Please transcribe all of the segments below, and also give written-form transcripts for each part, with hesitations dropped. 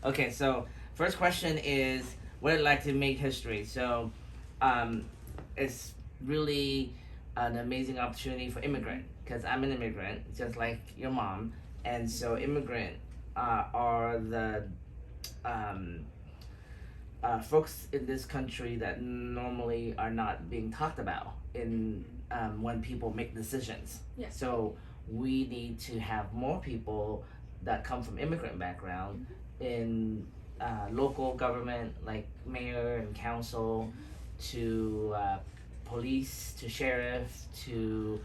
Okay, so first question is, what I'd like to make history. So, um, it's really an amazing opportunity for immigrant because I'm an immigrant, just like your mom, and so immigrant are the um, folks in this country that normally are not being talked about in when people make decisions. Yes. So we need to have more people that come from immigrant background in local government, like mayor and council, to police, to sheriff, to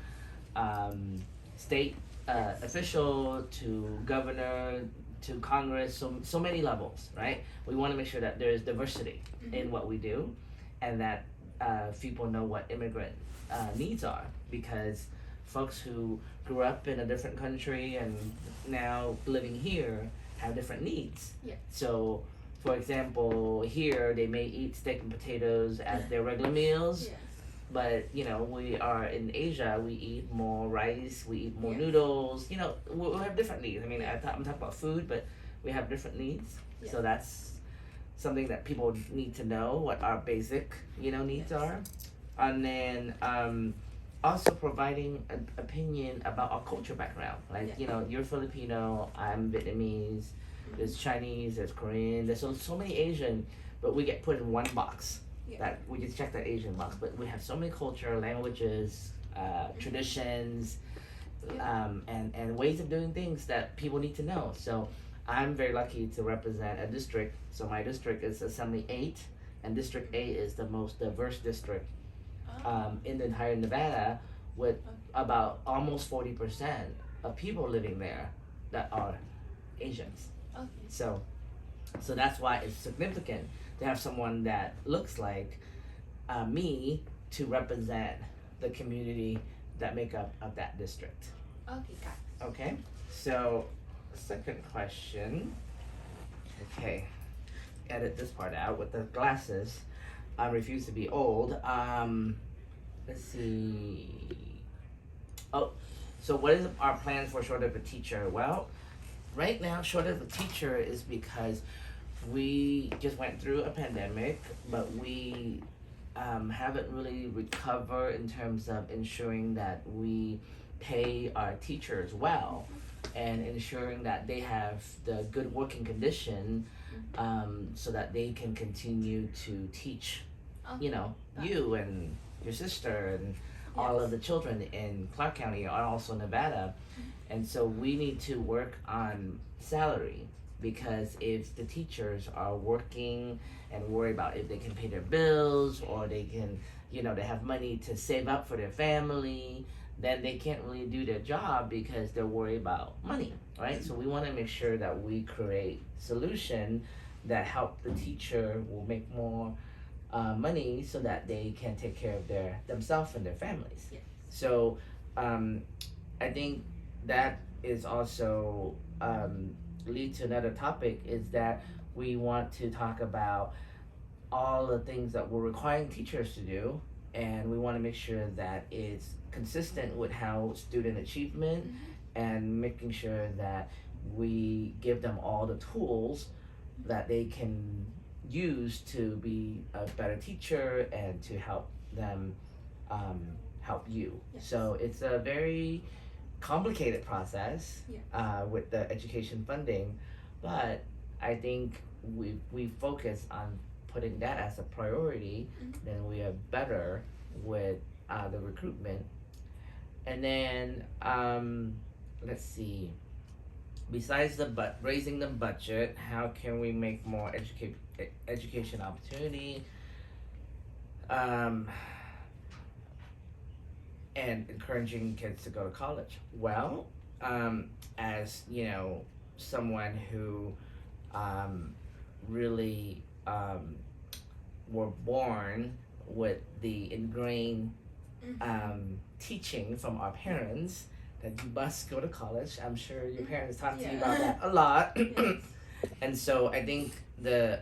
um, state official, to governor, to Congress, so many levels, right? We want to make sure that there is diversity in what we do, and that people know what immigrant needs are, because folks who grew up in a different country and now living here have different needs. Yeah. So, for example, here they may eat steak and potatoes as their regular meals, Yes. but we are in Asia. We eat more rice. We eat more Yes. noodles. We have different needs. I mean, I'm talking about food, but we have different needs. Yes. So that's something that people need to know what our basic needs Yes. are, and then also providing an opinion about our culture background. Like you're Filipino, I'm Vietnamese. There's Chinese, there's Korean, there's so many Asian, but we get put in one box. Yeah. That we just check that Asian box, but we have so many culture, languages, traditions, and ways of doing things that people need to know. So I'm very lucky to represent a district. So my district is Assembly 8, and District 8 is the most diverse district in the entire Nevada, with about almost 40% of people living there that are Asians. Okay. So that's why it's significant to have someone that looks like me to represent the community that make up of that district. Okay, got it. Okay, so second question. Okay, edit this part out with the glasses. I refuse to be old. Let's see. Oh, so what is our plan for short of a teacher? Well, right now, short of a teacher is because we just went through a pandemic, but we haven't really recovered in terms of ensuring that we pay our teachers well and ensuring that they have the good working condition so that they can continue to teach, you and your sister and all of the children in Clark County are also Nevada. And so we need to work on salary, because if the teachers are working and worry about if they can pay their bills or they can, they have money to save up for their family, then they can't really do their job because they're worried about money, right? So we want to make sure that we create solution that help the teacher will make more money so that they can take care of themselves and their families. Yes. So I think that is also lead to another topic, is that we want to talk about all the things that we're requiring teachers to do, and we want to make sure that it's consistent with how student achievement and making sure that we give them all the tools that they can use to be a better teacher and to help them help you. Yes. So it's a very complicated process with the education funding, but I think we focus on putting that as a priority, then we are better with the recruitment. And then let's see. Besides raising the budget, how can we make more education opportunity? And encouraging kids to go to college. Well, as someone who really were born with the ingrained teaching from our parents that you must go to college. I'm sure your parents talked to you about that a lot. Yes. And so I think the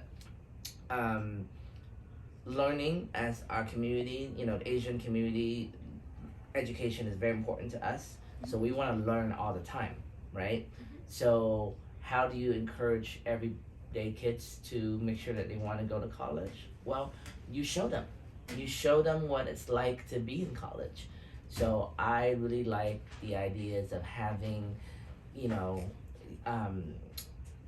learning as our community, the Asian community, education is very important to us. So we want to learn all the time, right? So how do you encourage their kids to make sure that they want to go to college, well, you show them. You show them what it's like to be in college. So I really like the ideas of having, you know, um,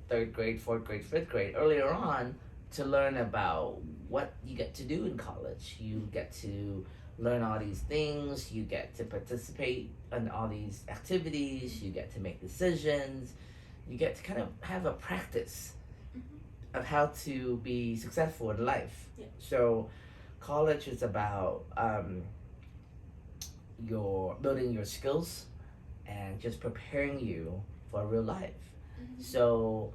third grade, fourth grade, fifth grade earlier on to learn about what you get to do in college. You get to learn all these things, you get to participate in all these activities, you get to make decisions, you get to kind of have a practice of how to be successful in life. Yeah. So college is about your building your skills and just preparing you for real life. So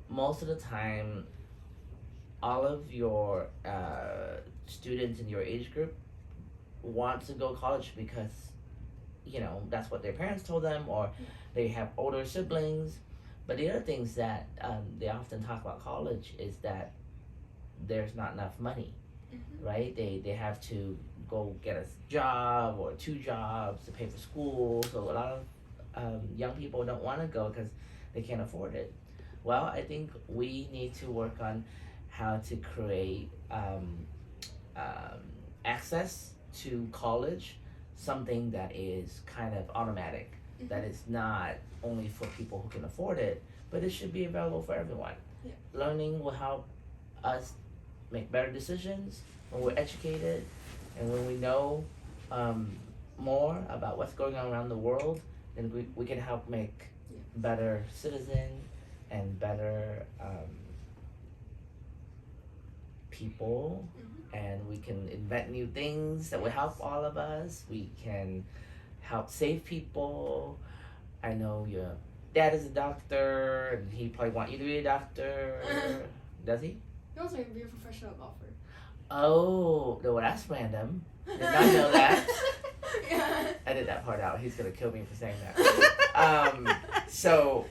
most of the time, all of your students in your age group want to go to college because, you know, that's what their parents told them, or they have older siblings. But the other things that they often talk about college is that there's not enough money, right? They have to go get a job or 2 jobs to pay for school. So a lot of young people don't want to go because they can't afford it. Well, I think we need to work on how to create access to college, something that is kind of automatic, that is not only for people who can afford it, but it should be available for everyone. Yeah. Learning will help us make better decisions when we're educated and when we know more about what's going on around the world, then we can help make better citizens and better people, and we can invent new things that will help all of us. We can help save people. I know your dad is a doctor, and he probably want you to be a doctor. Does he? He wants me to be a professional golfer. Oh, no, well, that's random. Did not know that. Yeah. Edit that part out. He's gonna kill me for saying that. So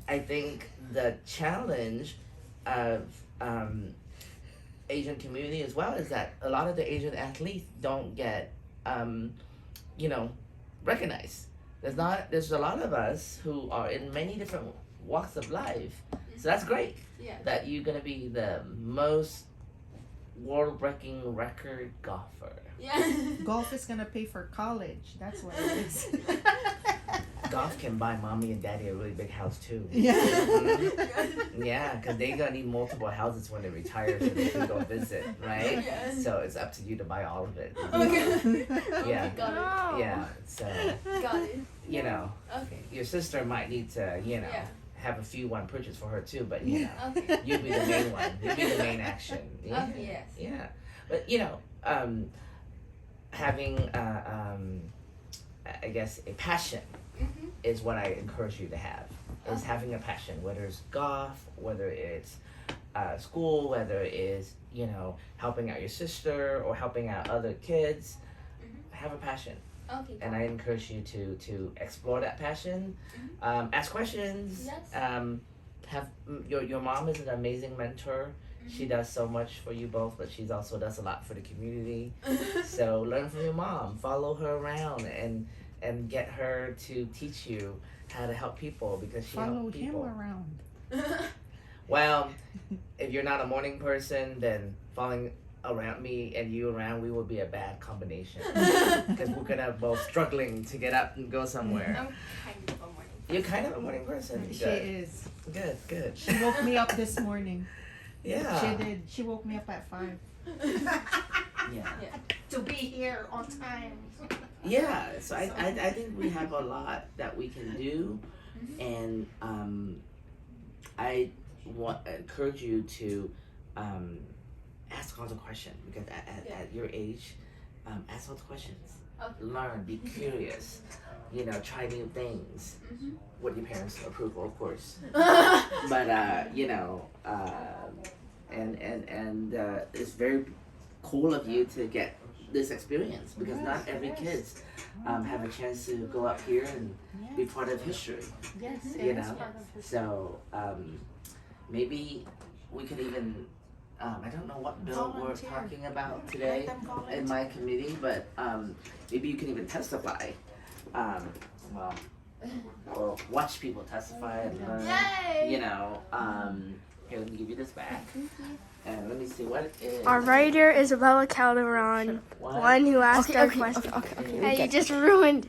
I think the challenge of Asian community as well is that a lot of the Asian athletes don't get recognized. There's a lot of us who are in many different walks of life. So that's great. Yeah. That you're gonna be the most world-breaking record golfer. Yeah. Golf is gonna pay for college. That's what it is. Golf can buy mommy and daddy a really big house too. Yeah. Yeah, because they're gonna need multiple houses when they retire so they can go visit, right? Yes. So it's up to you to buy all of it. Okay. Yeah. Okay, got Yeah. So it. Got it. Okay. your sister might need to Yeah. have a few one purchase for her too, but you know Okay. you be the main one. You be the main action. Yeah. Okay, yes. Yeah. But having I guess a passion is what I encourage you to have. Is having a passion, whether it's golf, whether it's school, whether it's helping out your sister or helping out other kids. Have a passion, Okay. and I encourage you to explore that passion. Ask questions. Yes. Have your mom is an amazing mentor. She does so much for you both, but she also does a lot for the community. So learn from your mom. Follow her around and get her to teach you how to help people, because she Follow helps him people. around. Well, if you're not a morning person, then following around me and you around, we will be a bad combination. Because we're gonna both struggling to get up and go somewhere. I'm kind of a morning. You're kind of a morning person. She Good. is. Good. She woke me up this morning. Yeah. She did. She woke me up at 5 Yeah. to be here on time. Yeah, so I think we have a lot that we can do, and I encourage you to ask all the questions, because at your age, ask all the questions. Okay. Learn, be curious, try new things with your parents' approval, of course. But it's very cool of you to get this experience, because not every kids have a chance to go up here and be part of history. Yes, So maybe we could even I don't know what bill we're Volunteer. talking about today Let them volunteer. in my committee, but maybe you can even testify. Or watch people testify and learn. Yay! Here, let me give you this back. And let me see what it is. Our writer is Isabella Calderon, one who asked our question. Okay. And you just ruined